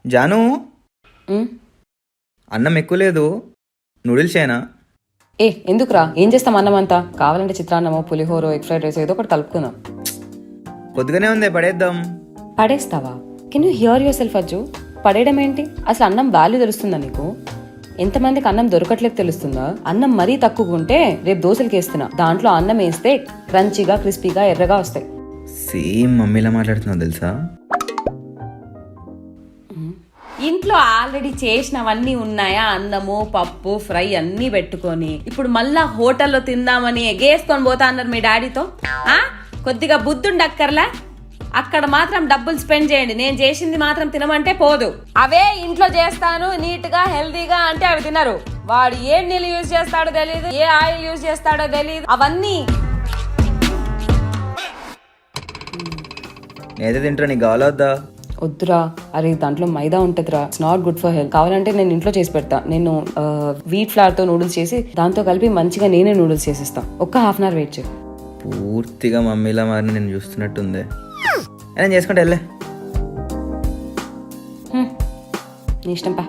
జాను, ఉమ్, అన్నం ఎక్కువ లేదు, నూడిల్స్ అయినా. ఎందుకురా? ఏం చేస్తాం అన్నం అంతా? కావాలంటే చిత్రాన్నమో పులిహోరో ఎగ్ ఫ్రైడ్ రైస్ ఏదో ఒకటి కలుపుకుందాం. కొద్దిగానే ఉంది, పడేద్దాం. పడేస్తావా? Can you hear yourself Ajju? పడేయడం ఏంటి? అసలు అన్నం వాల్యూ తెలుస్తుందా నీకు? ఎంతమందికి అన్నం దొరకట్లేదు తెలుస్తుందా? అన్నం మరీ తక్కువ ఉంటే రేపు దోశలకి వేస్తున్నా, దాంట్లో అన్నం వేస్తే క్రంచీగా క్రిస్పీగా ఎర్రగా వస్తాయి. సేమ్ మమ్మీలా మాట్లాడుతున్నావు తెలుసా? ఇంట్లో ఆల్రెడీ చేసినవన్నీ ఉన్నాయా? అన్నము పప్పు ఫ్రై అన్నీ పెట్టుకొని ఇప్పుడు మళ్ళా హోటల్లో తిందామని ఎగేసుకొని పోతా అన్నారు మీ డాడీతో. కొద్దిగా బుద్ధుండక్కర్లా? అక్కడ మాత్రం డబ్బులు స్పెండ్ చేయండి, నేను చేసింది మాత్రం తినమంటే పోదు. అవే ఇంట్లో చేస్తాను నీట్ గా హెల్దీగా అంటే అవి తినరు. వాడు ఏ నీళ్ళు యూజ్ చేస్తాడో తెలియదు, ఏ ఆయిల్ యూజ్ చేస్తాడో తెలియదు. అవన్నీ నేనైతే తింటా, నీకు కావాలా వద్దా? వద్దురా. అరే దాంట్లో మైదా ఉంటదిరా, it's not good for health. కావాలంటే నేను ఇంట్లో చేసి పెడతా. నేను వీట్ ఫ్లవర్ తో నూడిల్స్ చేసి దాంతో కలిపి మంచిగా నేనే నూడిల్స్ చేసిస్తా. ఒక్క హాఫ్ అన్ అవర్ వెయిట్ చేయి. పూర్తిగా మమ్మీలా మారిన నేను చూస్తున్నట్టుంది. నేను చేసుకుంటా వెళ్ళే. నీ ఇష్టం పా.